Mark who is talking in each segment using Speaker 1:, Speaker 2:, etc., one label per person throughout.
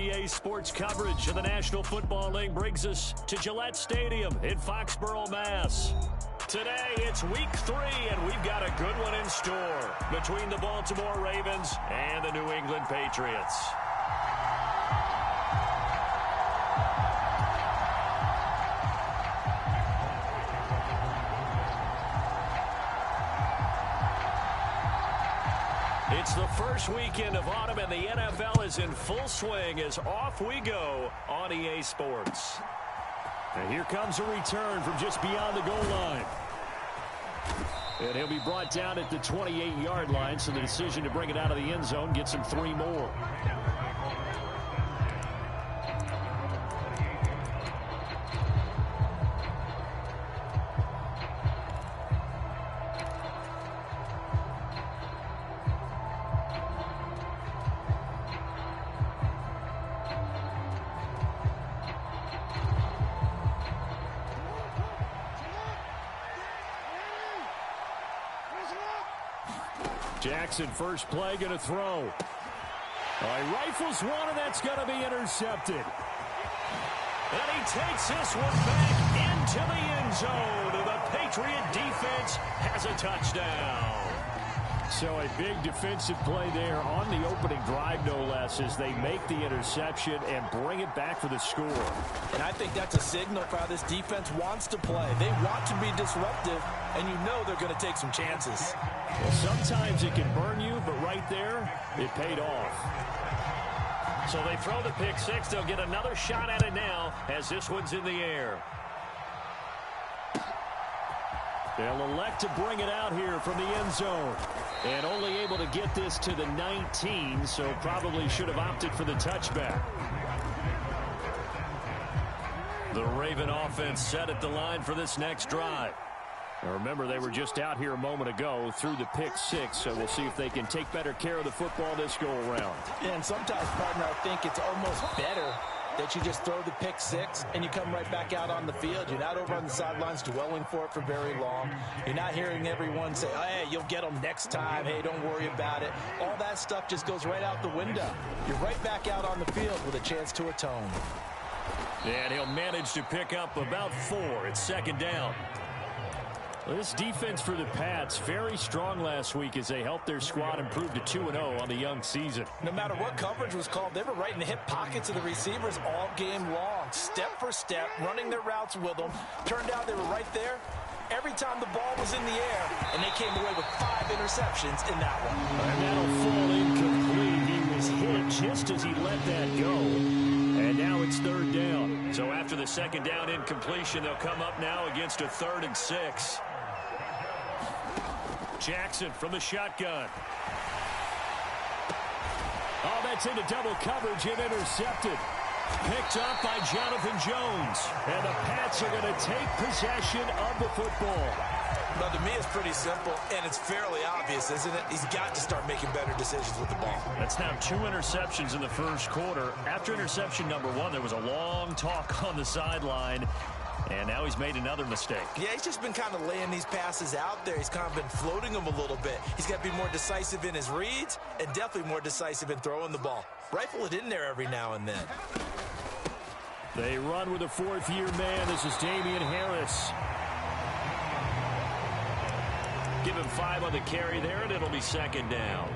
Speaker 1: EA Sports coverage of the National Football League brings us to Gillette Stadium in Foxborough, Mass. Today, it's week 3, and we've got a good one in store between the Baltimore Ravens and the New England Patriots. It's the first weekend of autumn, and the NFL is in full swing as off we go on EA Sports. And here comes a return from just beyond the goal line. And he'll be brought down at the 28-yard line, so the decision to bring it out of the end zone gets him 3 more. Jackson, first play, going to throw. He rifles one, and that's going to be intercepted. And he takes this one back into the end zone. And the Patriot defense has a touchdown. So a big defensive play there on the opening drive, no less, as they make the interception and bring it back for the score.
Speaker 2: And I think that's a signal for how this defense wants to play. They want to be disruptive, and you know they're going to take some chances.
Speaker 1: Well, sometimes it can burn you, but right there, it paid off. So they throw the pick six. They'll get another shot at it now as this one's in the air. They'll elect to bring it out here from the end zone. And only able to get this to the 19, so probably should have opted for the touchback. The Raven offense set at the line for this next drive. Now remember, they were just out here a moment ago through the pick six, so we'll see if they can take better care of the football this go-around.
Speaker 2: Yeah, and sometimes, partner, I think it's almost better that you just throw the pick six and you come right back out on the field. You're not over on the sidelines dwelling for it for very long. You're not hearing everyone say, hey, you'll get them next time. Hey, don't worry about it. All that stuff just goes right out the window. You're right back out on the field with a chance to atone.
Speaker 1: And he'll manage to pick up about 4. It's second down. Well, this defense for the Pats, very strong last week as they helped their squad improve to 2-0 on the young season.
Speaker 2: No matter what coverage was called, they were right in the hip pockets of the receivers all game long. Step for step, running their routes with them. Turned out they were right there every time the ball was in the air, and they came away with 5 interceptions in that one.
Speaker 1: And that'll fall incomplete. He was hit just as he let that go. And now it's third down. So after the second down incompletion, they'll come up now against a 3rd and 6. Jackson from the shotgun. Oh, that's into double coverage and intercepted. Picked up by Jonathan Jones. And the Pats are going to take possession of the football.
Speaker 2: Well, to me, it's pretty simple, and it's fairly obvious, isn't it? He's got to start making better decisions with the ball.
Speaker 1: That's now 2 interceptions in the first quarter. After interception number 1, there was a long talk on the sideline. And now he's made another mistake. Yeah,
Speaker 2: he's just been kind of laying these passes out there. He's kind of been floating them a little bit. He's got to be more decisive in his reads and definitely more decisive in throwing the ball. Rifle it in there every now and then.
Speaker 1: They run with a 4th-year man. This is Damian Harris. Give him 5 on the carry there, and it'll be second down.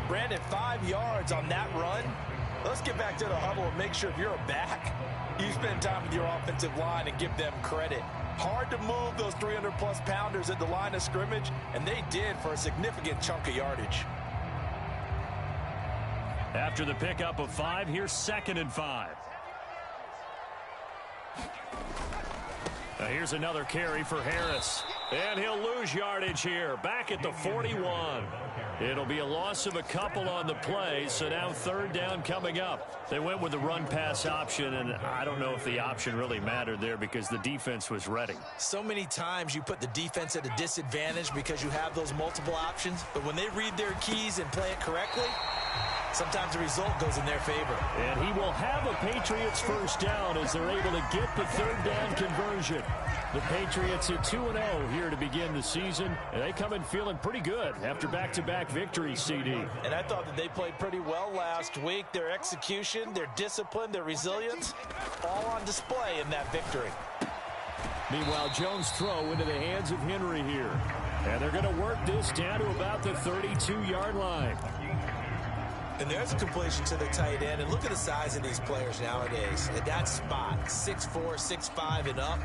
Speaker 2: Brandon, 5 yards on that run. Let's get back to the huddle and make sure if you're a back, you spend time with your offensive line and give them credit. Hard to move those 300-plus pounders at the line of scrimmage, and they did for a significant chunk of yardage.
Speaker 1: After the pickup of 5, here's 2nd and 5. Now here's another carry for Harris. And he'll lose yardage here. Back at the 41. It'll be a loss of a couple on the play, so now 3rd down coming up. They went with the run-pass option, and I don't know if the option really mattered there because the defense was ready.
Speaker 2: So many times you put the defense at a disadvantage because you have those multiple options, but when they read their keys and play it correctly, sometimes the result goes in their favor.
Speaker 1: And he will have a Patriots first down as they're able to get the third down conversion. The Patriots at 2-0 here to begin the season, and they come in feeling pretty good after back-to-back victories, CD.
Speaker 2: And I thought that they played pretty well last week. Their execution, their discipline, their resilience, all on display in that victory.
Speaker 1: Meanwhile, Jones' throw into the hands of Henry here. And they're going to work this down to about the 32-yard line.
Speaker 2: And there's a completion to the tight end. And look at the size of these players nowadays. At that spot, 6'4", 6'5", and up.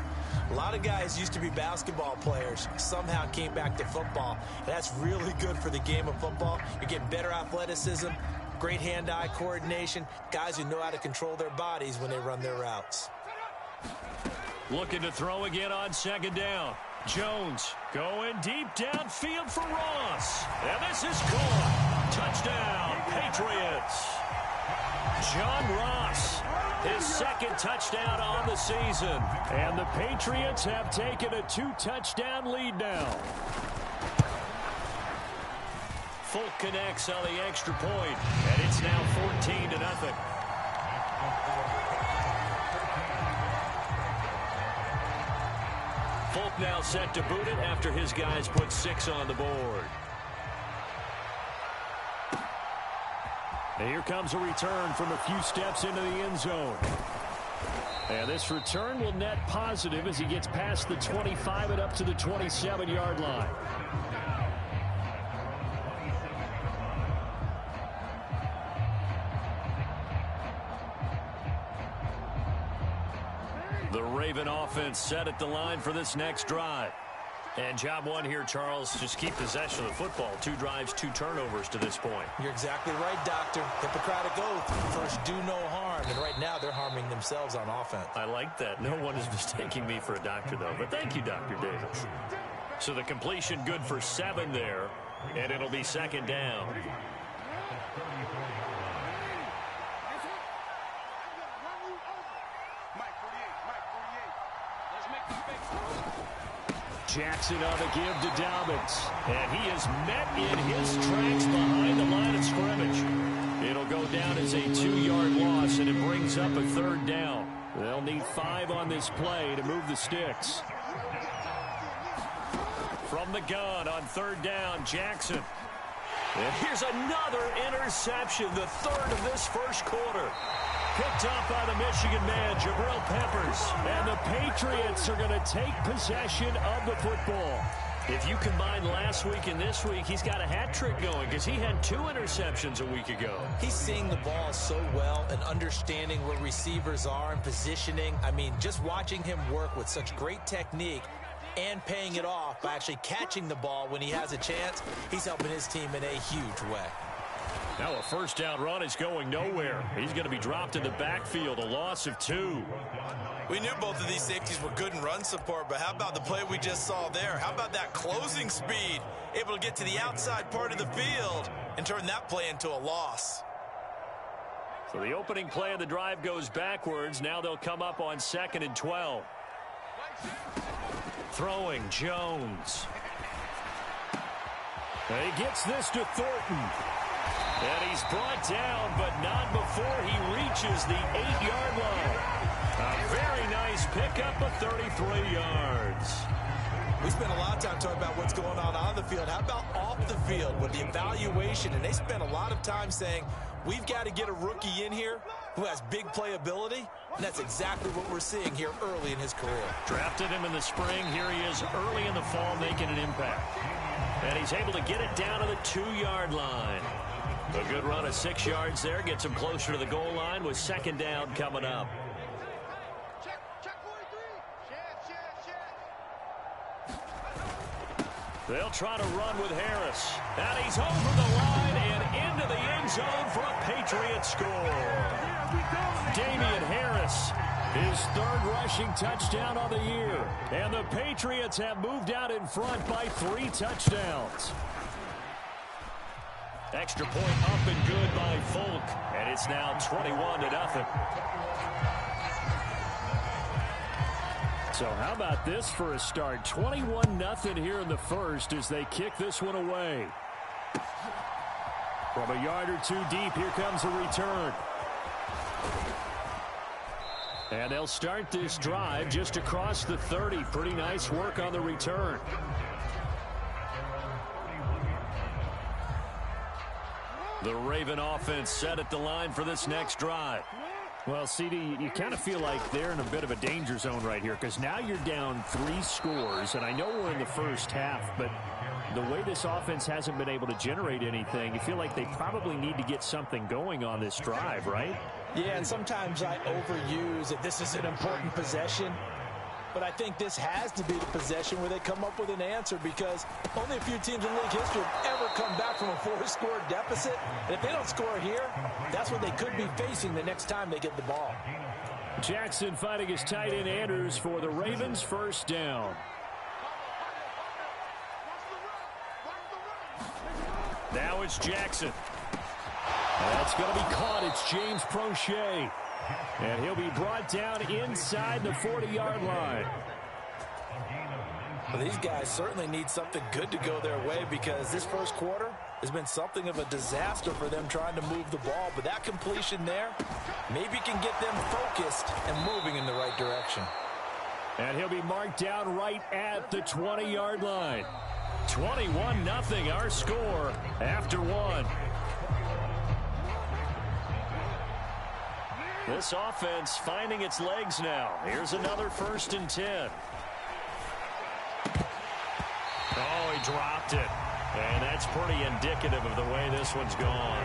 Speaker 2: A lot of guys used to be basketball players, somehow came back to football. And that's really good for the game of football. You're getting better athleticism, great hand-eye coordination, guys who know how to control their bodies when they run their routes.
Speaker 1: Looking to throw again on second down. Jones going deep downfield for Ross. And this is caught. Touchdown, Patriots. John Ross, his second touchdown on the season. And the Patriots have taken a 2-touchdown lead now. Folk connects on the extra point, and it's now 14-0. Folk now set to boot it after his guys put 6 on the board. And here comes a return from a few steps into the end zone. And this return will net positive as he gets past the 25 and up to the 27-yard line. The Raven offense set at the line for this next drive. And job one here, Charles, just keep possession of the football. 2 drives, 2 turnovers to this point.
Speaker 2: You're exactly right, Doctor. Hippocratic oath. First, do no harm. And right now, they're harming themselves on offense.
Speaker 1: I like that. No one is mistaking me for a doctor, though. But thank you, Dr. Davis. So the completion good for 7 there. And it'll be second down. Jackson on the give to Dobbins. And he is met in his tracks behind the line of scrimmage. It'll go down as a 2-yard loss, and it brings up a third down. They'll need 5 on this play to move the sticks. From the gun on third down, Jackson. And here's another interception, the third of this first quarter. Picked up by the Michigan man, Jabril Peppers. And the Patriots are going to take possession of the football. If you combine last week and this week, he's got a hat trick going because he had 2 interceptions a week ago.
Speaker 2: He's seeing the ball so well and understanding where receivers are and positioning. I mean, just watching him work with such great technique and paying it off by actually catching the ball when he has a chance, he's helping his team in a huge way.
Speaker 1: Now a first down run is going nowhere. He's going to be dropped in the backfield, a loss of 2.
Speaker 2: We knew both of these safeties were good in run support, but how about the play we just saw there? How about that closing speed? Able to get to the outside part of the field and turn that play into a loss.
Speaker 1: So the opening play of the drive goes backwards. Now they'll come up on 2nd and 12. Throwing, Jones. And he gets this to Thornton. And he's brought down, but not before he reaches the 8-yard line. A very nice pickup of 33 yards.
Speaker 2: We spent a lot of time talking about what's going on the field. How about off the field with the evaluation? And they spent a lot of time saying, we've got to get a rookie in here who has big playability. And that's exactly what we're seeing here early in his career.
Speaker 1: Drafted him in the spring. Here he is early in the fall making an impact. And he's able to get it down to the 2-yard line. A good run of 6 yards there. Gets him closer to the goal line with second down coming up. They'll try to run with Harris. And he's over the line and into the end zone for a Patriots score. Damian Harris, his 3rd rushing touchdown of the year. And the Patriots have moved out in front by 3 touchdowns. Extra point up and good by Folk. And it's now 21-0. So how about this for a start? 21-0 here in the first as they kick this one away. From a yard or two deep, here comes a return. And they'll start this drive just across the 30. Pretty nice work on the return. The Raven offense set at the line for this next drive. Well, CD, you kind of feel like they're in a bit of a danger zone right here because now you're down 3 scores, and I know we're in the first half, but the way this offense hasn't been able to generate anything, you feel like they probably need to get something going on this drive, right?
Speaker 2: Yeah, and sometimes I overuse that this is an important possession. But I think this has to be the possession where they come up with an answer because only a few teams in league history have ever come back from a 4-score deficit. And if they don't score here, that's what they could be facing the next time they get the ball.
Speaker 1: Jackson fighting his tight end Andrews for the Ravens' first down. Now it's Jackson. That's going to be caught. It's James Prochet. And he'll be brought down inside the 40-yard line.
Speaker 2: Well, these guys certainly need something good to go their way because this first quarter has been something of a disaster for them trying to move the ball. But that completion there maybe can get them focused and moving in the right direction.
Speaker 1: And he'll be marked down right at the 20-yard line. 21-0 our score after 1. This offense finding its legs now. Here's another 1st and 10. Oh, he dropped it. And that's pretty indicative of the way this one's gone.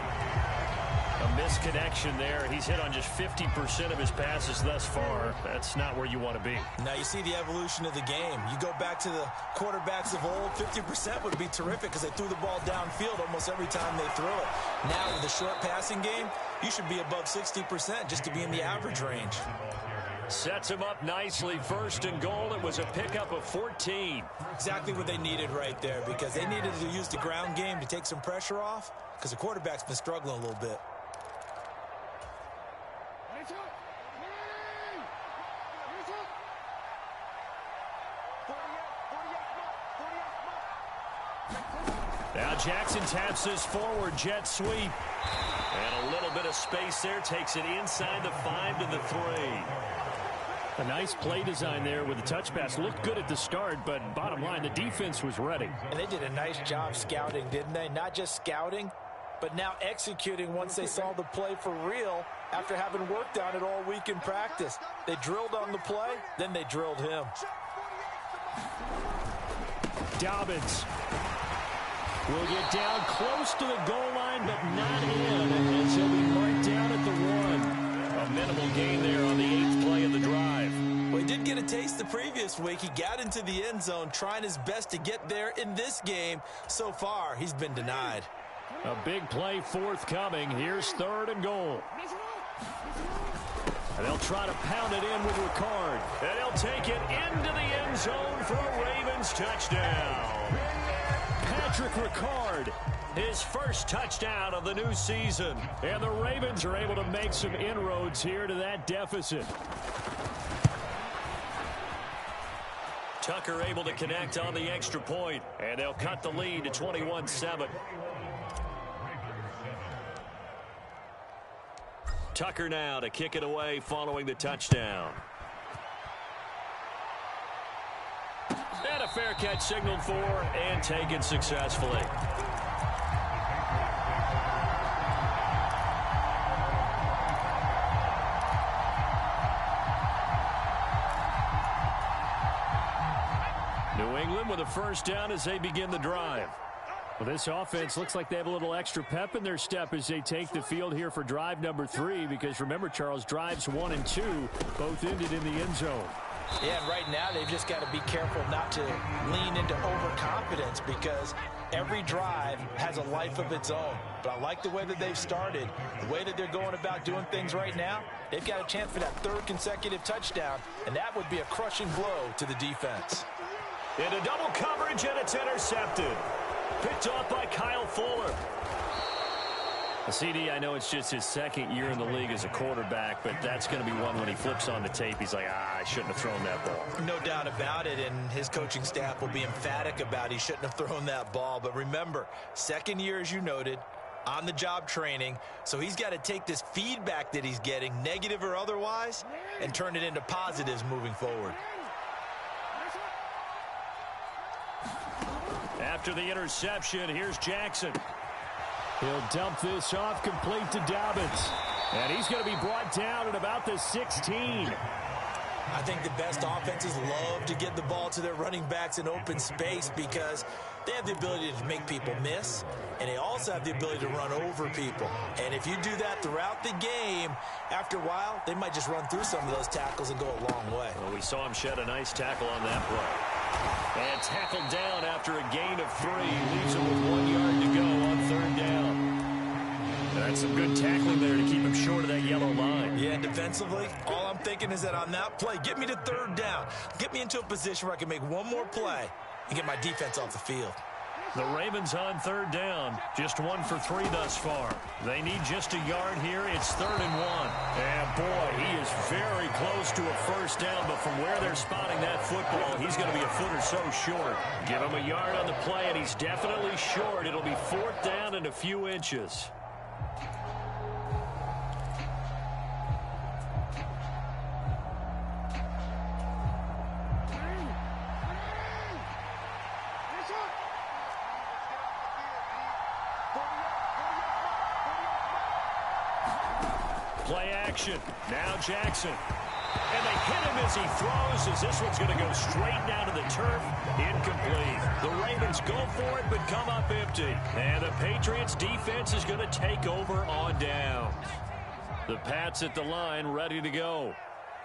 Speaker 1: A misconnection there. He's hit on just 50% of his passes thus far. That's not where you want to be.
Speaker 2: Now you see the evolution of the game. You go back to the quarterbacks of old, 50% would be terrific because they threw the ball downfield almost every time they threw it. Now with the short passing game, you should be above 60% just to be in the average range.
Speaker 1: Sets him up nicely. 1st and goal. It was a pickup of 14.
Speaker 2: Exactly what they needed right there because they needed to use the ground game to take some pressure off because the quarterback's been struggling a little bit.
Speaker 1: Now Jackson taps this forward jet sweep. And a little bit of space there. Takes it inside the 5 to the 3. A nice play design there with the touch pass. Looked good at the start, but bottom line, the defense was ready.
Speaker 2: And they did a nice job scouting, didn't they? Not just scouting, but now executing once they saw the play for real after having worked on it all week in practice. They drilled on the play, then they drilled him.
Speaker 1: Dobbins will get down close to the goal line, but not in, as he'll be marked down at the 1. A minimal gain there on the 8th play of the drive.
Speaker 2: Well, he did get a taste the previous week. He got into the end zone, trying his best to get there in this game. So far, he's been denied.
Speaker 1: A big play forthcoming. Here's 3rd and goal. And they'll try to pound it in with Ricard. And he'll take it into the end zone for a Ravens touchdown. Patrick Ricard, his first touchdown of the new season. And the Ravens are able to make some inroads here to that deficit. Tucker able to connect on the extra point, and they'll cut the lead to 21-7. Tucker now to kick it away following the touchdown. And a fair catch signaled for and taken successfully. New England with a first down as they begin the drive. Well, this offense looks like they have a little extra pep in their step as they take the field here for drive number 3, because remember, Charles, drives 1 and 2 both ended in the end zone.
Speaker 2: Yeah, and right now they've just got to be careful not to lean into overconfidence because every drive has a life of its own. But I like the way that they've started, the way that they're going about doing things right now. They've got a chance for that 3rd consecutive touchdown, and that would be a crushing blow to the defense.
Speaker 1: Into double coverage, and it's intercepted. Picked off by Kyle Fuller. CD, I know it's just his 2nd year in the league as a quarterback, but that's going to be one when he flips on the tape. He's like, I shouldn't have thrown that ball.
Speaker 2: No doubt about it, and his coaching staff will be emphatic about he shouldn't have thrown that ball. But remember, 2nd year, as you noted, on-the-job training, so he's got to take this feedback that he's getting, negative or otherwise, and turn it into positives moving forward.
Speaker 1: After the interception, here's Jackson. He'll dump this off complete to Dobbins. And he's going to be brought down at about the 16.
Speaker 2: I think the best offenses love to get the ball to their running backs in open space because they have the ability to make people miss, and they also have the ability to run over people. And if you do that throughout the game, after a while, they might just run through some of those tackles and go a long way.
Speaker 1: Well, we saw him shed a nice tackle on that play. And tackled down after a gain of 3. Leaves him with 1 yard to go on 3rd down. That's some good tackling there to keep him short of that yellow line.
Speaker 2: Yeah, and defensively, all I'm thinking is that on that play, get me to 3rd down. Get me into a position where I can make one more play and get my defense off the field.
Speaker 1: The Ravens on 3rd down. Just 1 for 3 thus far. They need just a yard here. It's 3rd and 1. And boy, he is very close to a 1st down, but from where they're spotting that football, he's going to be a foot or so short. Give him a yard on the play, and he's definitely short. It'll be 4th down and a few inches. Play action. Now Jackson. And they hit him as he throws, as this one's going to go straight down to the turf. Incomplete. The Ravens go for it, but come up empty. And the Patriots defense is going to take over on downs. The Pats at the line, ready to go.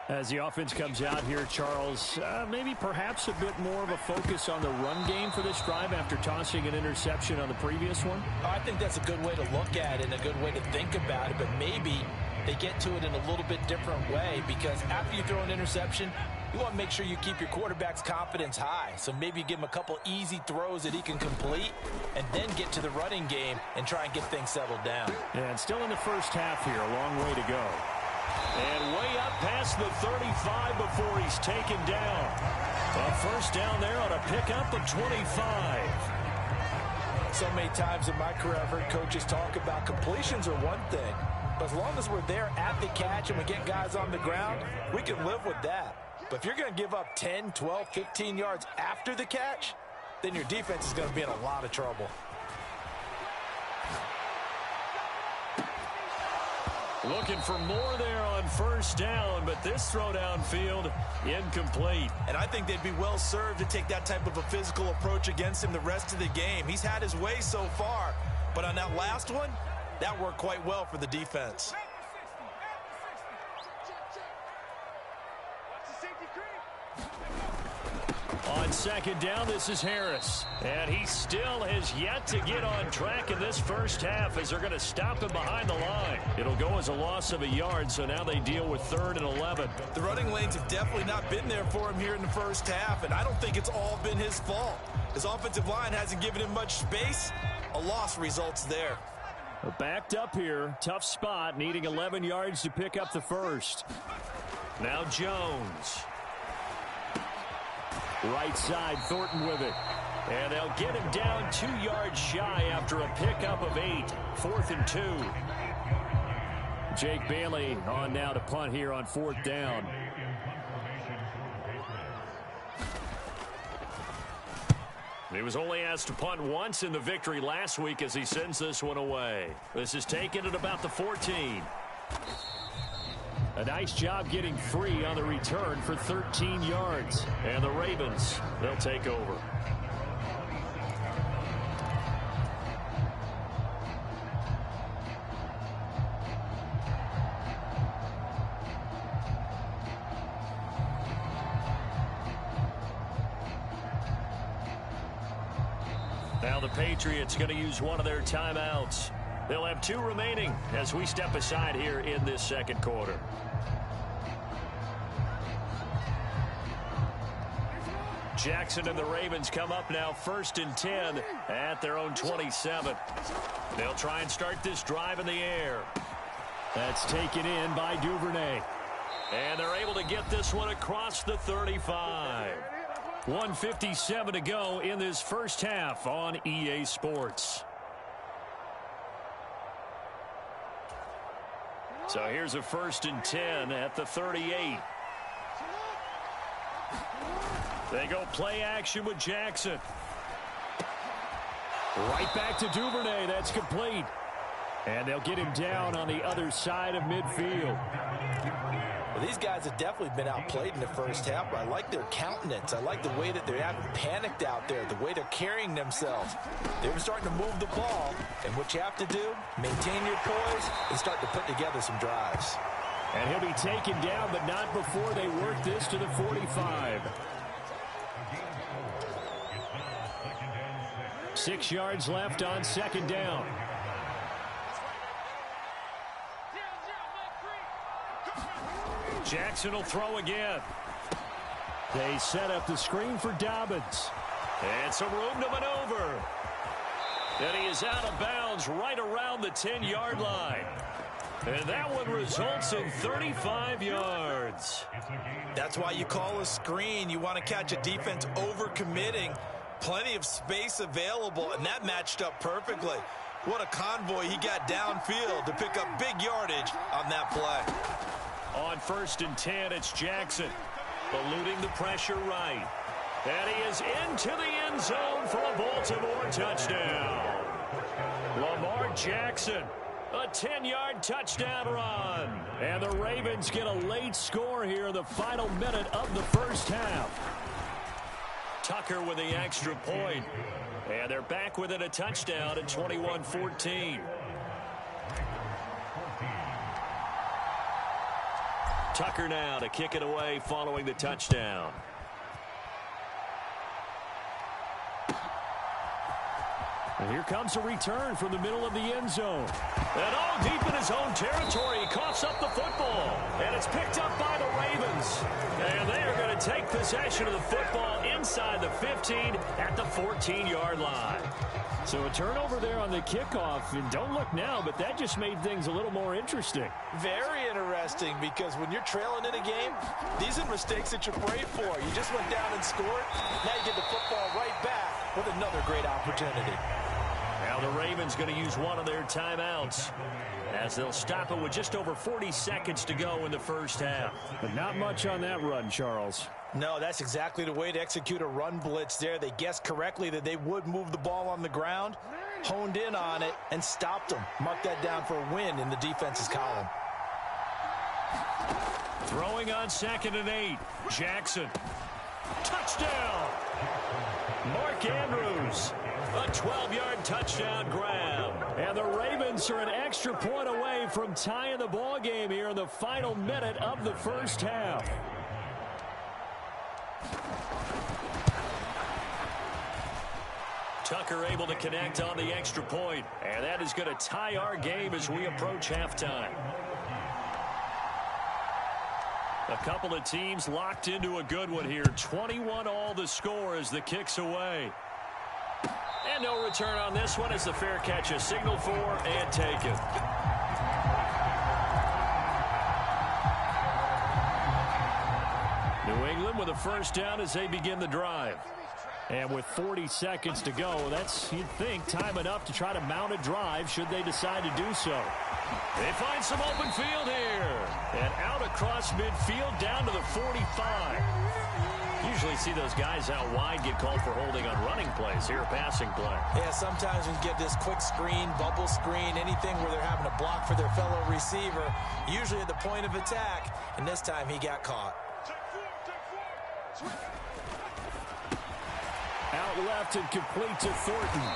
Speaker 1: As the offense comes out here, Charles, maybe perhaps a bit more of a focus on the run game for this drive after tossing an interception on the previous one?
Speaker 2: I think that's a good way to look at it and a good way to think about it, but maybe they get to it in a little bit different way because after you throw an interception, you want to make sure you keep your quarterback's confidence high. So maybe you give him a couple easy throws that he can complete and then get to the running game and try and get things settled down.
Speaker 1: Yeah, and still in the first half here, a long way to go. And way up past the 35 before he's taken down. A 1st down there on a pickup of 25.
Speaker 2: So many times in my career I've heard coaches talk about completions are one thing. But as long as we're there at the catch and we get guys on the ground, we can live with that. But if you're going to give up 10, 12, 15 yards after the catch, then your defense is going to be in a lot of trouble.
Speaker 1: Looking for more there on 1st down, but this throw downfield, incomplete.
Speaker 2: And I think they'd be well served to take that type of a physical approach against him the rest of the game. He's had his way so far, but on that last one, that worked quite well for the defense.
Speaker 1: On 2nd down, this is Harris. And he still has yet to get on track in this first half as they're going to stop him behind the line. It'll go as a loss of a yard, so now they deal with 3rd and 11.
Speaker 2: The running lanes have definitely not been there for him here in the first half, and I don't think it's all been his fault. His offensive line hasn't given him much space. A loss results there.
Speaker 1: Backed up here, tough spot, needing 11 yards to pick up the 1st. Now Jones. Right side, Thornton with it. And they'll get him down 2 yards shy after a pickup of 8. 4th and 2. Jake Bailey on now to punt here on 4th down. He was only asked to punt once in the victory last week as he sends this one away. This is taken at about the 14. A nice job getting free on the return for 13 yards. And the Ravens, they'll take over. Now the Patriots going to use one of their timeouts. They'll have 2 remaining as we step aside here in this 2nd quarter. Jackson and the Ravens come up now 1st and 10 at their own 27. They'll try and start this drive in the air. That's taken in by Duvernay. And they're able to get this one across the 35. 1:57 to go in this first half on EA Sports. So here's a 1st and 10 at the 38. They go play action with Jackson. Right back to Duvernay. That's complete. And they'll get him down on the other side of midfield.
Speaker 2: Well, these guys have definitely been outplayed in the first half, but I like their countenance. I like the way that they haven't panicked out there, the way they're carrying themselves. They're starting to move the ball, and what you have to do, maintain your poise and start to put together some drives.
Speaker 1: And he'll be taken down, but not before they work this to the 45. 6 yards left on 2nd down. Jackson will throw again. They set up the screen for Dobbins. And some room to maneuver. And he is out of bounds right around the 10-yard line. And that one results in 35 yards.
Speaker 2: That's why you call a screen. You want to catch a defense overcommitting. Plenty of space available, and that matched up perfectly. What a convoy he got downfield to pick up big yardage on that play.
Speaker 1: On 1st and 10, it's Jackson, eluding the pressure right. And he is into the end zone for a Baltimore touchdown. Lamar Jackson, a 10-yard touchdown run. And the Ravens get a late score here in the final minute of the first half. Tucker with the extra point. And they're back within a touchdown at 21-14. Tucker now to kick it away following the touchdown. And here comes a return from the middle of the end zone. And all deep in his own territory, he coughs up the football. And it's picked up by the Ravens. And they are going to take possession of the football inside the 15 at the 14-yard line. So a turnover there on the kickoff. And don't look now, but that just made things a little more interesting.
Speaker 2: Very interesting, because when you're trailing in a game, these are mistakes that you pray for. You just went down and scored. Now you get the football right back with another great opportunity.
Speaker 1: Now the Ravens going to use one of their timeouts as they'll stop it with just over 40 seconds to go in the first half.
Speaker 3: But not much on that run, Charles.
Speaker 2: No, that's exactly the way to execute a run blitz there. They guessed correctly that they would move the ball on the ground, honed in on it, and stopped them. Mark that down for a win in the defense's column.
Speaker 1: Throwing on 2nd and 8. Jackson. Touchdown! Mark Andrews. A 12-yard touchdown grab. And the Ravens are an extra point away from tying the ball game here in the final minute of the first half. Tucker able to connect on the extra point. And that is going to tie our game as we approach halftime. A couple of teams locked into a good one here. 21-all the score as the kick's away. And no return on this one as the fair catch is signaled for and taken. New England with a first down as they begin the drive. And with 40 seconds to go, that's, you'd think, time enough to try to mount a drive should they decide to do so. They find some open field here. And out across midfield down to the 45. Usually see those guys out wide get called for holding on running plays. Here, a passing play.
Speaker 2: Yeah, sometimes when you get this quick screen, bubble screen, anything where they're having to block for their fellow receiver, usually at the point of attack, and this time he got caught.
Speaker 1: Out left and complete to Thornton.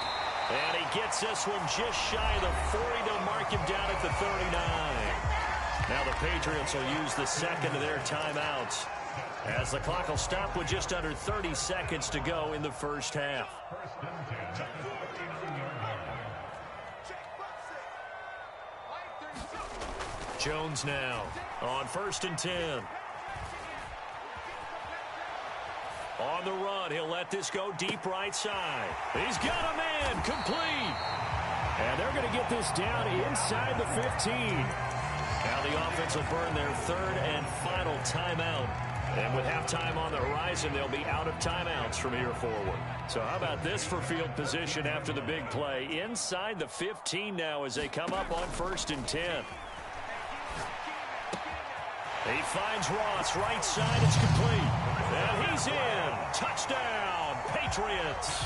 Speaker 1: And he gets this one just shy of the 40. They'll mark him down at the 39. Now the Patriots will use the second of their timeouts, as the clock will stop with just under 30 seconds to go in the first half. Jones now on 1st and 10. On the run, he'll let this go deep right side. He's got a man, complete. And they're going to get this down inside the 15. Now the offense will burn their third and final timeout. And with halftime on the horizon, they'll be out of timeouts from here forward. So how about this for field position after the big play? Inside the 15 now as they come up on 1st and 10. He finds Ross, right side, it's complete. And he's in. Touchdown, Patriots.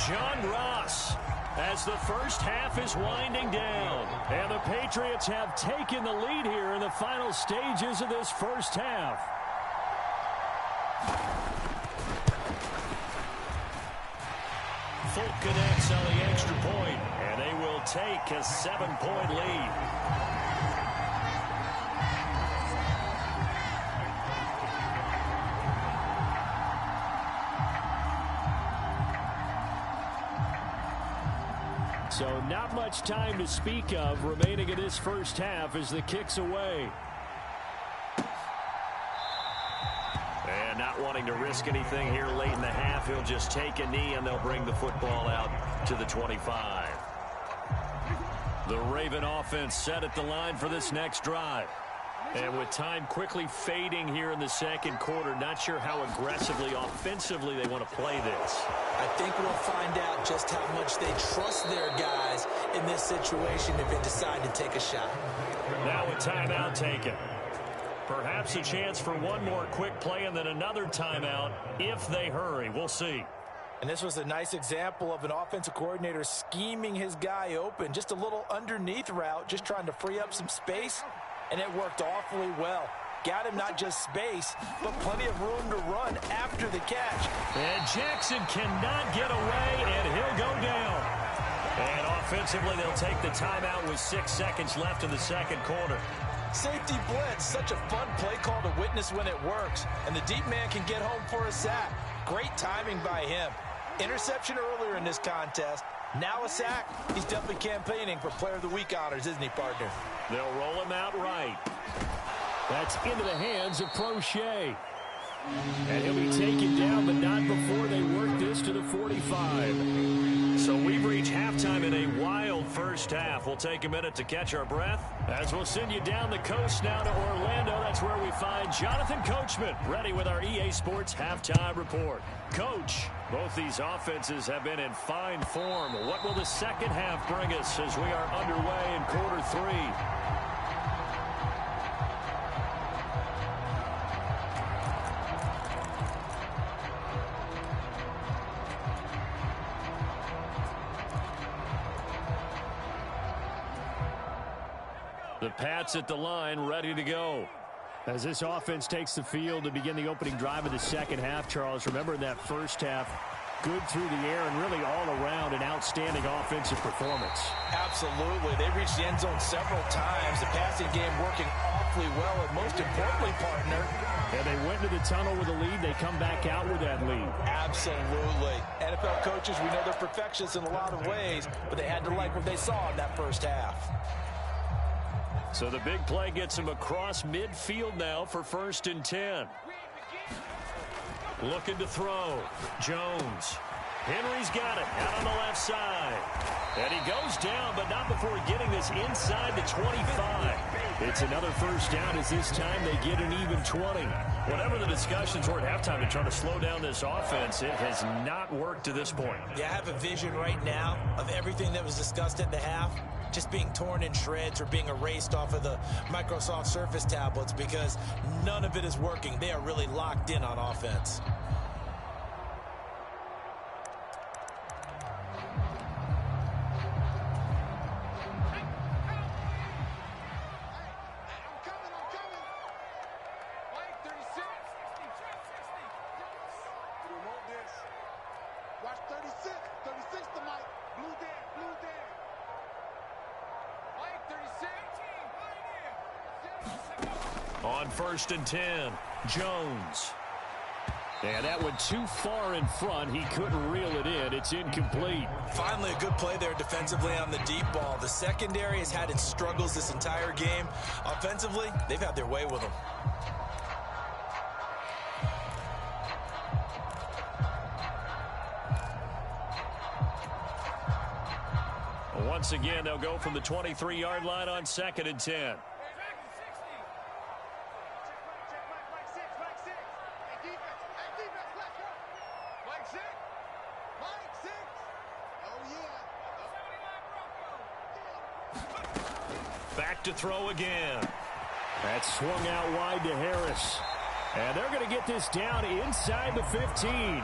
Speaker 1: John Ross, as the first half is winding down. And the Patriots have taken the lead here in the final stages of this first half. Folk connects on the extra point, and they will take a 7-point lead. So not much time to speak of remaining in this first half as the kick's away. And not wanting to risk anything here late in the half, he'll just take a knee and they'll bring the football out to the 25. The Raven offense set at the line for this next drive. And with time quickly fading here in the second quarter, not sure how aggressively, offensively they want to play this.
Speaker 2: I think we'll find out just how much they trust their guys in this situation if they decide to take a shot.
Speaker 1: Now a timeout taken. Perhaps a chance for one more quick play and then another timeout if they hurry. We'll see.
Speaker 2: And this was a nice example of an offensive coordinator scheming his guy open. Just a little underneath route, just trying to free up some space, and it worked awfully well. Got him not just space, but plenty of room to run after the catch.
Speaker 1: And Jackson cannot get away, and he'll go down. And offensively, they'll take the timeout with 6 seconds left in the second quarter.
Speaker 2: Safety blitz, such a fun play call to witness when it works. And the deep man can get home for a sack. Great timing by him. Interception earlier in this contest. Now a sack. He's definitely campaigning for Player of the Week honors, isn't he, partner?
Speaker 1: They'll roll him out right. That's into the hands of Prochet. And he'll be taken down, but not before they work this to the 45. So we've reached halftime in a wild first half. We'll take a minute to catch our breath as we'll send you down the coast now to Orlando. That's where we find Jonathan Coachman, ready with our EA Sports Halftime Report. Coach, both these offenses have been in fine form. What will the second half bring us as we are underway in quarter three? The Pats at the line, ready to go. As this offense takes the field to begin the opening drive of the second half, Charles, remember in that first half, good through the air and really all around an outstanding offensive performance.
Speaker 2: Absolutely. They reached the end zone several times. The passing game working awfully well, and most importantly, partner.
Speaker 1: And they went to the tunnel with a lead. They come back out with that lead.
Speaker 2: Absolutely. NFL coaches, we know they're perfectionists in a lot of ways, but they had to like what they saw in that first half.
Speaker 1: So the big play gets him across midfield now for 1st and 10. Looking to throw. Jones. Henry's got it out on the left side. And he goes down, but not before getting this inside the 25. It's another first down as this time they get an even 20. Whatever the discussions were at halftime to try to slow down this offense, it has not worked to this point.
Speaker 2: Yeah, I have a vision right now of everything that was discussed at the half just being torn in shreds or being erased off of the Microsoft Surface tablets because none of it is working. They are really locked in on offense.
Speaker 1: On 1st and 10, Jones. And that went too far in front. He couldn't reel it in. It's incomplete.
Speaker 2: Finally, a good play there defensively on the deep ball. The secondary has had its struggles this entire game. Offensively, they've had their way with them.
Speaker 1: Once again, they'll go from the 23-yard line on 2nd and 10. Back to throw again. That's swung out wide to Harris. And they're going to get this down inside the 15.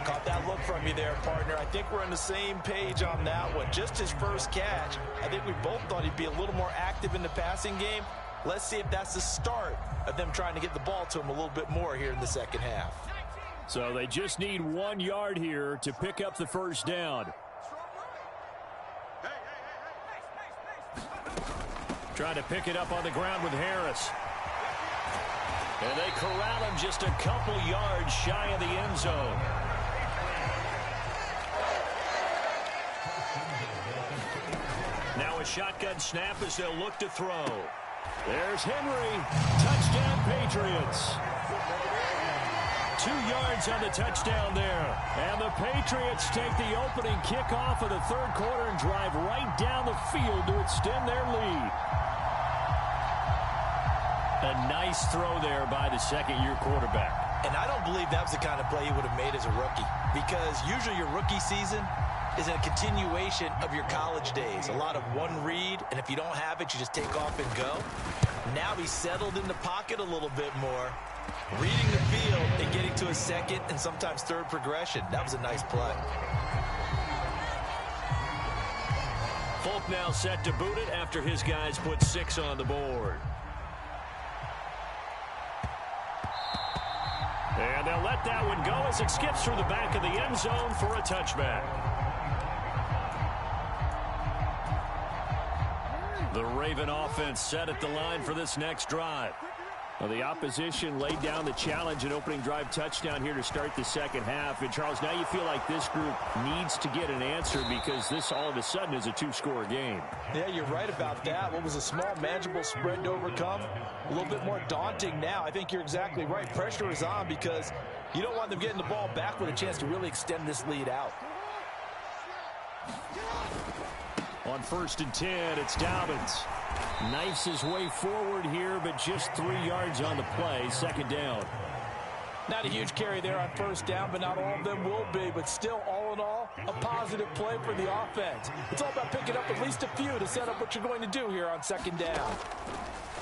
Speaker 2: Caught that look from you there, partner. I think we're on the same page on that one. Just his first catch. I think we both thought he'd be a little more active in the passing game. Let's see if that's the start of them trying to get the ball to him a little bit more here in the second half.
Speaker 1: So they just need 1 yard here to pick up the first down. Trying to pick it up on the ground with Harris. And they corral him just a couple yards shy of the end zone. Now a shotgun snap as they'll look to throw. There's Henry. Touchdown, Patriots. 2 yards on the touchdown there. And the Patriots take the opening kickoff of the third quarter and drive right down the field to extend their lead. A nice throw there by the second-year quarterback.
Speaker 2: And I don't believe that was the kind of play he would have made as a rookie, because usually your rookie season is a continuation of your college days. A lot of one read, and if you don't have it, you just take off and go. Now he's settled in the pocket a little bit more, reading the field and getting to a second and sometimes third progression. That was a nice play.
Speaker 1: Folk now set to boot it after his guys put 6 on the board. And they'll let that one go as it skips through the back of the end zone for a touchback. The Raven offense set at the line for this next drive. Well, the opposition laid down the challenge and opening drive touchdown here to start the second half. And, Charles, now you feel like this group needs to get an answer because this all of a sudden is a 2-score game.
Speaker 2: Yeah, you're right about that. What was a small, manageable spread to overcome, a little bit more daunting now. I think you're exactly right. Pressure is on because you don't want them getting the ball back with a chance to really extend this lead out.
Speaker 1: On 1st and 10, it's Dobbins. Knifes his way forward here, but just 3 yards on the play. Second down.
Speaker 2: Not a huge carry there on first down, but not all of them will be. But still, all in all, a positive play for the offense. It's all about picking up at least a few to set up what you're going to do here on second down.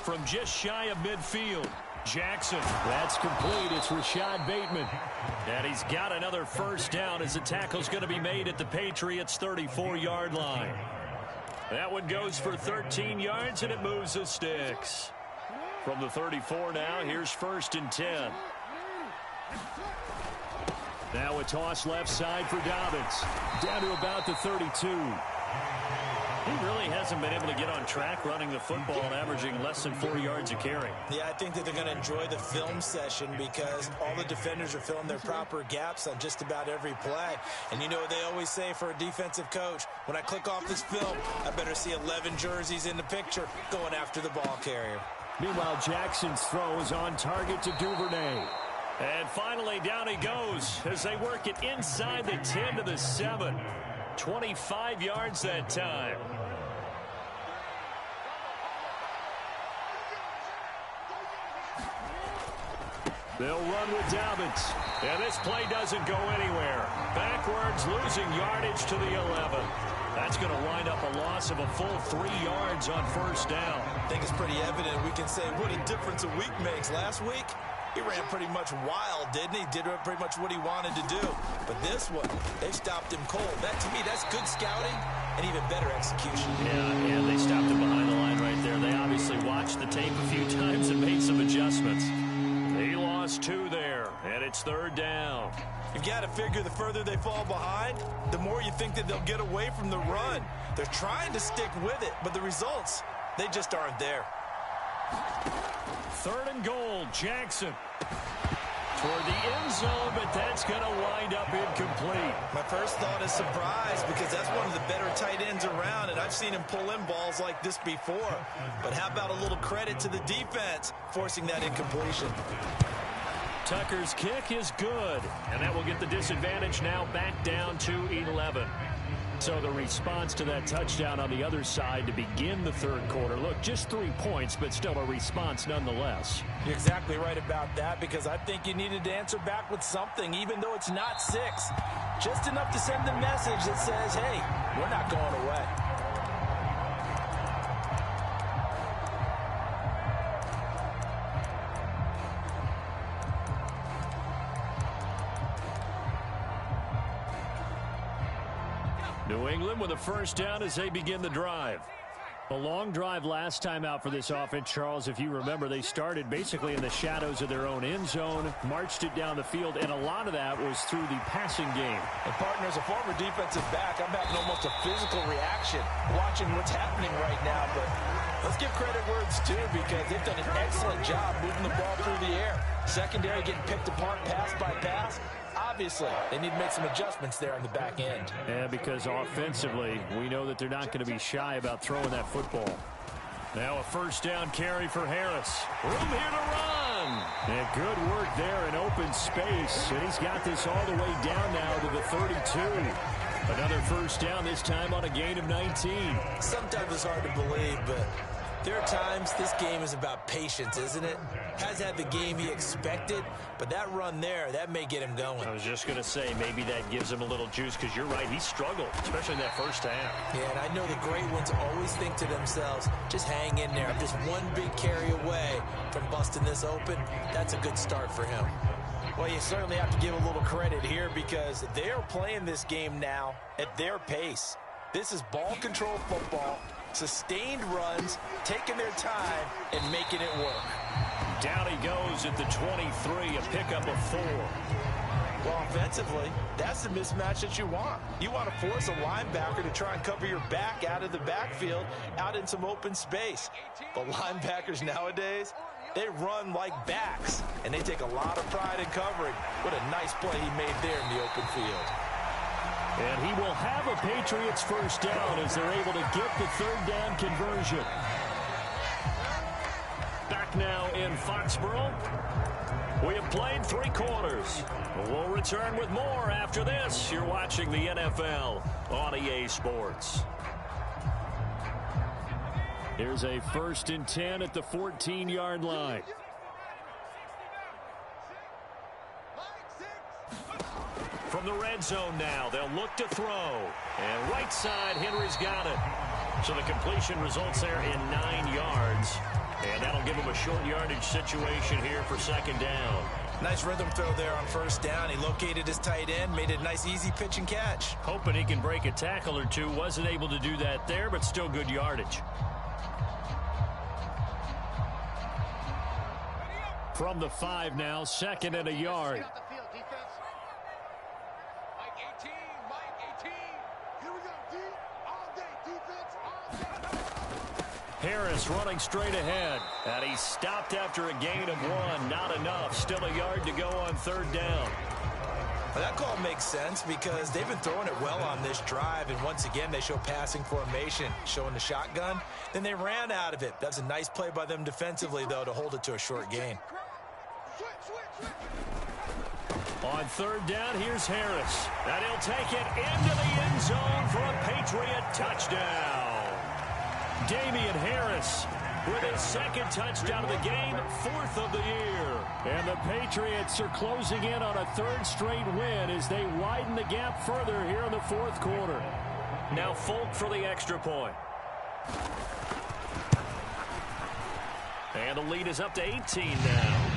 Speaker 1: From just shy of midfield, Jackson. That's complete. It's Rashad Bateman. And he's got another first down as the tackle's going to be made at the Patriots' 34-yard line. That one goes for 13 yards, and it moves the sticks. From the 34 now, here's 1st and 10. Now a toss left side for Dobbins. Down to about the 32. He really hasn't been able to get on track running the football and averaging less than 4 yards a carry.
Speaker 2: Yeah, I think that they're going to enjoy the film session because all the defenders are filling their proper gaps on just about every play. And you know what they always say for a defensive coach, when I click off this film, I better see 11 jerseys in the picture going after the ball carrier.
Speaker 1: Meanwhile, Jackson's throw is on target to Duvernay. And finally, down he goes as they work it inside the 10 to the 7. 25 yards that time. They'll run with Dobbins. And this play doesn't go anywhere. Backwards, losing yardage to the 11. That's going to wind up a loss of a full 3 yards on first down.
Speaker 2: I think it's pretty evident. We can say what a difference a week makes. Last week, he ran pretty much wild, didn't he? Did pretty much what he wanted to do. But this one, they stopped him cold. That, to me, that's good scouting and even better execution.
Speaker 1: Yeah, and they stopped him behind the line right there. They obviously watched the tape a few times and made some adjustments. He lost 2 there, and it's 3rd down.
Speaker 2: You've got to figure the further they fall behind, the more you think that they'll get away from the run. They're trying to stick with it, but the results, they just aren't there.
Speaker 1: 3rd and goal, Jackson. Toward the end zone, but that's going to wind up incomplete.
Speaker 2: My first thought is surprise because that's one of the better tight ends around, and I've seen him pull in balls like this before. But how about a little credit to the defense forcing that incompletion?
Speaker 1: Tucker's kick is good, and that will get the disadvantage now back down to 11. So the response to that touchdown on the other side to begin the third quarter. Look, just 3 points, but still a response nonetheless.
Speaker 2: You're exactly right about that because I think you needed to answer back with something, even though it's not 6. Just enough to send the message that says, hey, we're not going away.
Speaker 1: New England with a first down as they begin the drive.
Speaker 3: A long drive last time out for this offense, Charles. If you remember, they started basically in the shadows of their own end zone, marched it down the field, and a lot of that was through the passing game.
Speaker 2: And, partner, as a former defensive back, I'm having almost a physical reaction watching what's happening right now. But let's give credit where it's due, because they've done an excellent job moving the ball through the air. Secondary getting picked apart pass by pass. Obviously, they need to make some adjustments there on the back end.
Speaker 3: Yeah, because offensively, we know that they're not going to be shy about throwing that football.
Speaker 1: Now a first down carry for Harris. Room here to run.
Speaker 3: And good work there in open space. And he's got this all the way down now to the 32.
Speaker 1: Another first down, this time on a gain of 19.
Speaker 2: Sometimes it's hard to believe, but there are times this game is about patience, isn't it? Has had the game he expected, but that run there, that may get him going.
Speaker 3: I was just going to say, maybe that gives him a little juice, because you're right, he struggled, especially in that first half.
Speaker 2: Yeah, and I know the great ones always think to themselves, just hang in there. I'm just one big carry away from busting this open. That's a good start for him. Well, you certainly have to give a little credit here, because they're playing this game now at their pace. This is ball control football. Sustained runs, taking their time, and making it work.
Speaker 1: Down he goes at the 23, a pickup of 4.
Speaker 2: Well, offensively, that's the mismatch that you want. You want to force a linebacker to try and cover your back out of the backfield, out in some open space. But linebackers nowadays, they run like backs, and they take a lot of pride in covering. What a nice play he made there in the open field.
Speaker 1: And he will have a Patriots first down as they're able to get the third down conversion. Back now in Foxborough. We have played 3 quarters. We'll return with more after this. You're watching the NFL on EA Sports.
Speaker 3: Here's a 1st and 10 at the 14-yard line.
Speaker 1: From the red zone now, they'll look to throw. And right side, Henry's got it. So the completion results there in 9 yards. And that'll give him a short yardage situation here for 2nd down.
Speaker 2: Nice rhythm throw there on 1st down. He located his tight end, made it a nice easy pitch and catch.
Speaker 3: Hoping he can break a tackle or two. Wasn't able to do that there, but still good yardage. From the 5 now, 2nd and a yard. Harris running straight ahead. And he stopped after a gain of 1. Not enough. Still a yard to go on 3rd down.
Speaker 2: Well, that call makes sense because they've been throwing it well on this drive. And once again, they show passing formation, showing the shotgun. Then they ran out of it. That's a nice play by them defensively, though, to hold it to a short gain.
Speaker 3: On 3rd down, here's Harris. And he'll take it into the end zone for a Patriot touchdown. Damian Harris with his 2nd touchdown of the game, 4th of the year. And the Patriots are closing in on a 3rd straight win as they widen the gap further here in the 4th quarter.
Speaker 1: Now Folk for the extra point. And the lead is up to 18 now.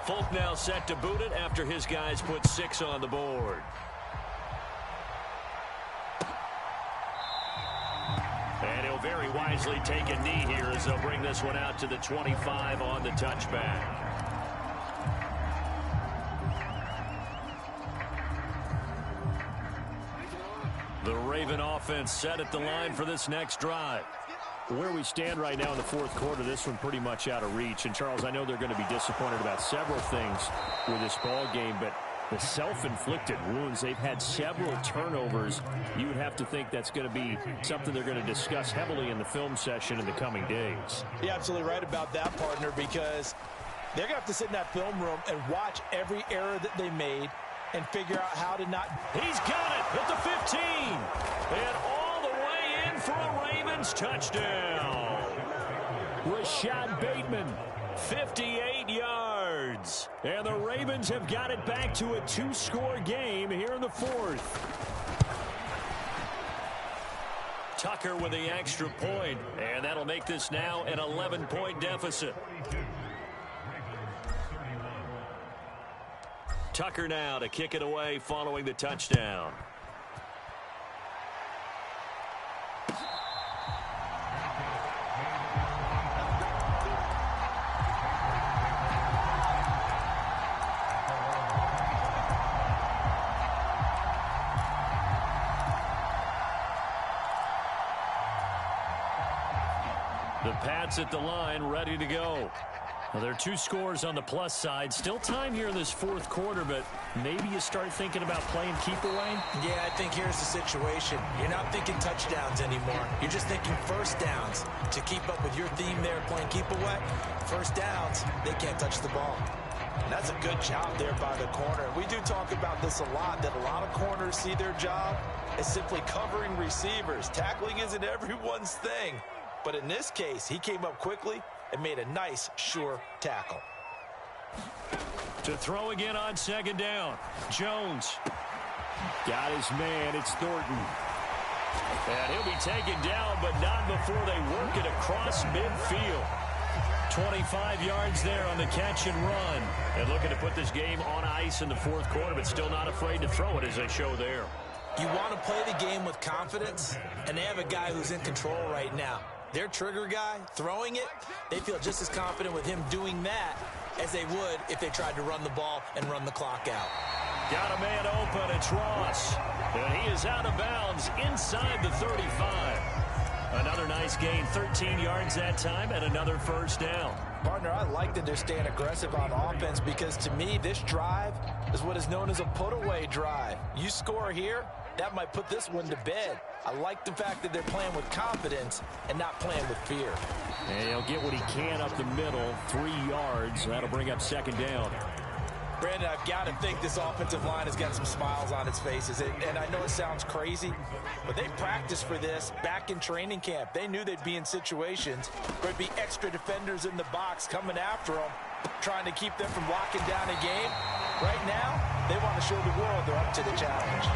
Speaker 1: Folk now set to boot it after his guys put 6 on the board. And he'll very wisely take a knee here as they'll bring this one out to the 25 on the touchback. The Raven offense set at the line for this next drive.
Speaker 3: Where we stand right now in the 4th quarter, this one pretty much out of reach. And, Charles, I know they're going to be disappointed about several things with this ball game, but the self-inflicted wounds, they've had several turnovers. You would have to think that's going to be something they're going to discuss heavily in the film session in the coming days.
Speaker 2: You're absolutely right about that, partner, because they're going to have to sit in that film room and watch every error that they made and figure out how to not.
Speaker 1: He's got it at the 15. And all the way in for a Ravens touchdown.
Speaker 3: Rashad Bateman,
Speaker 1: 58 yards.
Speaker 3: And the Ravens have got it back to a 2-score game here in the 4th.
Speaker 1: Tucker with the extra point, and that'll make this now an 11-point deficit. Tucker now to kick it away following the touchdown. The Pats at the line, ready to go. Well, there are 2 scores on the plus side. Still time here in this fourth quarter, but maybe you start thinking about playing keep away?
Speaker 2: Yeah, I think here's the situation. You're not thinking touchdowns anymore. You're just thinking first downs. To keep up with your theme there, playing keep away, first downs, they can't touch the ball. And that's a good job there by the corner. We do talk about this a lot, that a lot of corners see their job as simply covering receivers. Tackling isn't everyone's thing. But in this case, he came up quickly and made a nice, sure tackle.
Speaker 1: To throw again on second down. Jones. Got his man. It's Thornton. And he'll be taken down, but not before they work it across midfield. 25 yards there on the catch and run. And looking to put this game on ice in the fourth quarter, but still not afraid to throw it as they show there.
Speaker 2: You want to play the game with confidence, and they have a guy who's in control right now. Their trigger guy, throwing it, they feel just as confident with him doing that as they would if they tried to run the ball and run the clock out.
Speaker 1: Got a man open. It's Ross. And he is out of bounds inside the 35. Another nice gain, 13 yards that time, and another first down.
Speaker 2: Partner, I like that they're staying aggressive on offense because, to me, this drive is what is known as a put-away drive. You score here, that might put this one to bed. I like the fact that they're playing with confidence and not playing with fear.
Speaker 1: And he'll get what he can up the middle, 3 yards. That'll bring up second down.
Speaker 2: Brandon, I've got to think this offensive line has got some smiles on its faces. And I know it sounds crazy, but they practiced for this back in training camp. They knew they'd be in situations where there'd be extra defenders in the box coming after them, trying to keep them from locking down a game. Right now, they want to show the world they're up to the challenge.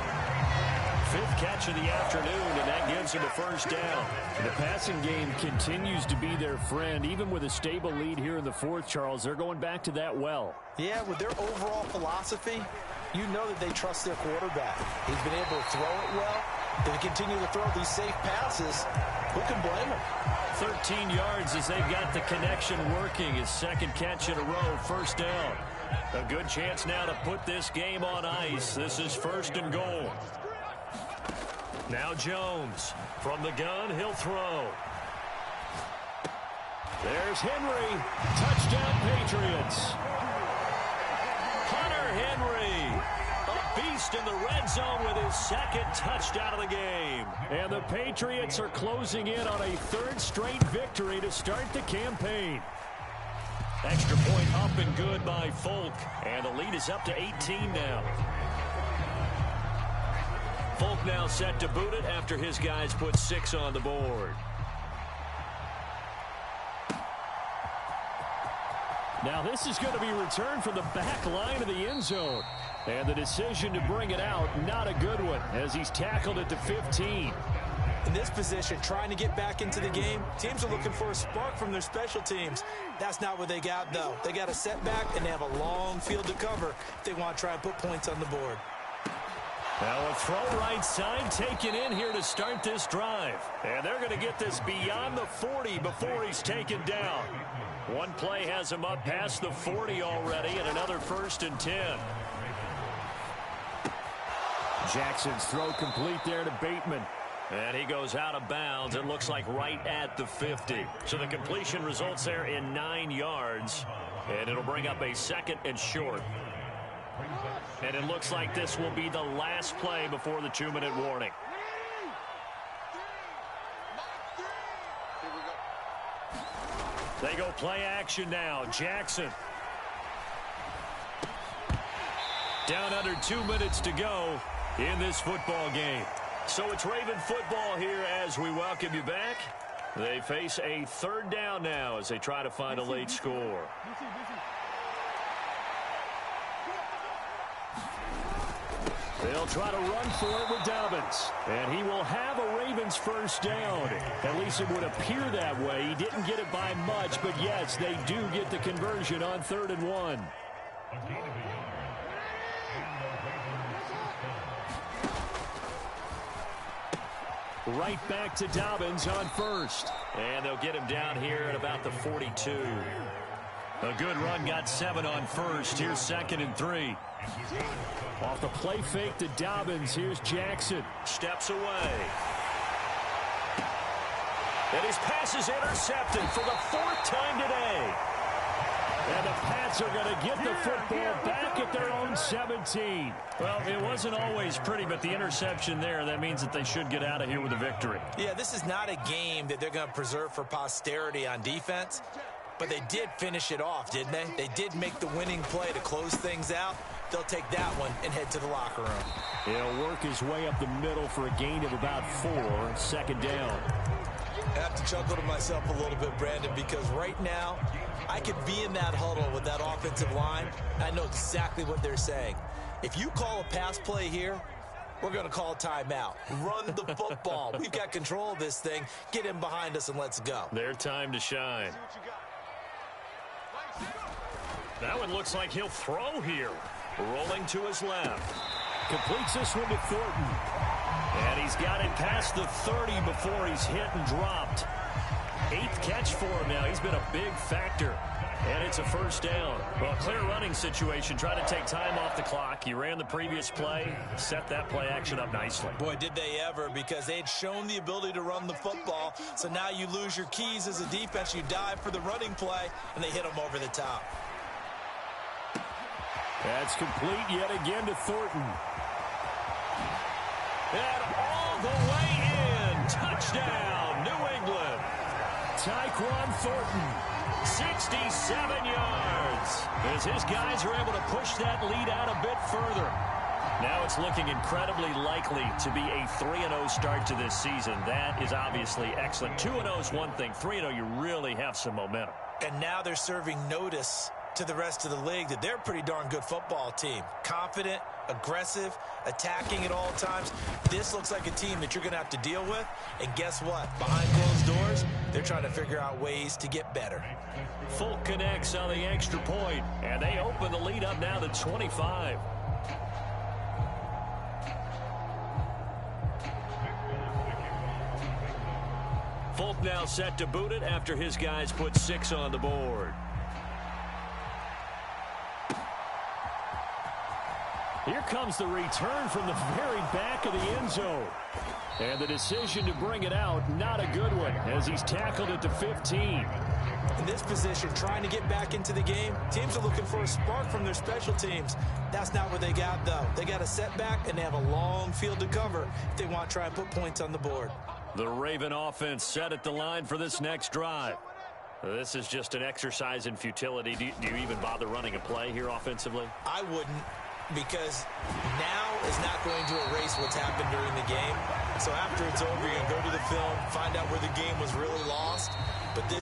Speaker 1: 5th catch of the afternoon, and that gives him a first down. The passing game continues to be their friend. Even with a stable lead here in the fourth, Charles, they're going back to that well.
Speaker 2: Yeah, with their overall philosophy, you know that they trust their quarterback. He's been able to throw it well. They continue to throw these safe passes. Who can blame him?
Speaker 1: 13 yards as they've got the connection working. His 2nd catch in a row, first down. A good chance now to put this game on ice. This is 1st and goal. Now Jones. From the gun, he'll throw. There's Henry. Touchdown, Patriots. Hunter Henry, a beast in the red zone with his 2nd touchdown of the game. And the Patriots are closing in on a 3rd straight victory to start the campaign. Extra point up and good by Folk. And the lead is up to 18 now. Folk now set to boot it after his guys put 6 on the board. Now this is going to be returned from the back line of the end zone. And the decision to bring it out, not a good one, as he's tackled at the 15.
Speaker 2: In this position, trying to get back into the game, teams are looking for a spark from their special teams. That's not what they got, though. They got a setback, and they have a long field to cover if they want to try and put points on the board.
Speaker 1: Now a throw right side taken in here to start this drive. And they're going to get this beyond the 40 before he's taken down. One play has him up past the 40 already, and another 1st and 10. Jackson's throw complete there to Bateman. And he goes out of bounds. It looks like right at the 50. So the completion results there in 9 yards. And it'll bring up a 2nd and short. And it looks like this will be the last play before the 2-minute warning. They go play action now. Jackson. Down under 2 minutes to go in this football game. So it's Raven football here as we welcome you back. They face a 3rd down now as they try to find a late score. They'll try to run for it with Dobbins. And he will have a Ravens first down. At least it would appear that way. He didn't get it by much, but yes, they do get the conversion on 3rd and 1. Right back to Dobbins on 1st.
Speaker 3: And they'll get him down here at about the 42. A good run, got 7 on 1st. Here's 2nd and 3.
Speaker 1: Off the play fake to Dobbins. Here's Jackson.
Speaker 3: Steps away. And his pass is intercepted for the 4th time today.
Speaker 1: And the Pats are going to get the football back at their own 17.
Speaker 3: Well, it wasn't always pretty, but the interception there, that means that they should get out of here with a victory.
Speaker 2: Yeah, this is not a game that they're going to preserve for posterity on defense, but they did finish it off, didn't they? They did make the winning play to close things out. They'll take that one and head to the locker room.
Speaker 1: He'll work his way up the middle for a gain of about 4, 2nd down.
Speaker 2: I have to chuckle to myself a little bit, Brandon, because right now I could be in that huddle with that offensive line. I know exactly what they're saying. If you call a pass play here, we're going to call a timeout. Run the football. We've got control of this thing. Get him behind us and let's go.
Speaker 3: Their time to shine. That one looks like he'll throw here. Rolling to his left.
Speaker 1: Completes this one to Thornton.
Speaker 3: And he's got it past the 30 before he's hit and dropped. 8th catch for him now. He's been a big factor. And it's a first down. Well, a clear running situation. Trying to take time off the clock. He ran the previous play. Set that play action up nicely.
Speaker 2: Boy, did they ever, because they'd shown the ability to run the football. So now you lose your keys as a defense. You dive for the running play, and they hit him over the top.
Speaker 1: That's complete yet again to Thornton.
Speaker 3: And all the way in. Touchdown, New England.
Speaker 1: Tyquan Thornton.
Speaker 3: 67 yards. As his guys are able to push that lead out a bit further. Now it's looking incredibly likely to be a 3-0 start to this season. That is obviously excellent. 2-0 is one thing. 3-0, you really have some momentum.
Speaker 2: And now they're serving notice to the rest of the league that they're a pretty darn good football team. Confident, aggressive, attacking at all times. This looks like a team that you're going to have to deal with. And guess what? Behind closed doors, they're trying to figure out ways to get better.
Speaker 3: Folk connects on the extra point, and they open the lead up now to 25. Folk now set to boot it after his guys put 6 on the board.
Speaker 1: Here comes the return from the very back of the end zone. And the decision to bring it out, not a good one, as he's tackled at the 15.
Speaker 2: In this position, trying to get back into the game, teams are looking for a spark from their special teams. That's not what they got, though. They got a setback, and they have a long field to cover if they want to try and put points on the board.
Speaker 3: The Raven offense set at the line for this next drive. This is just an exercise in futility. Do you even bother running a play here offensively?
Speaker 2: I wouldn't, because now is not going to erase what's happened during the game. So after it's over, you're going to go to the film, find out where the game was really lost. But this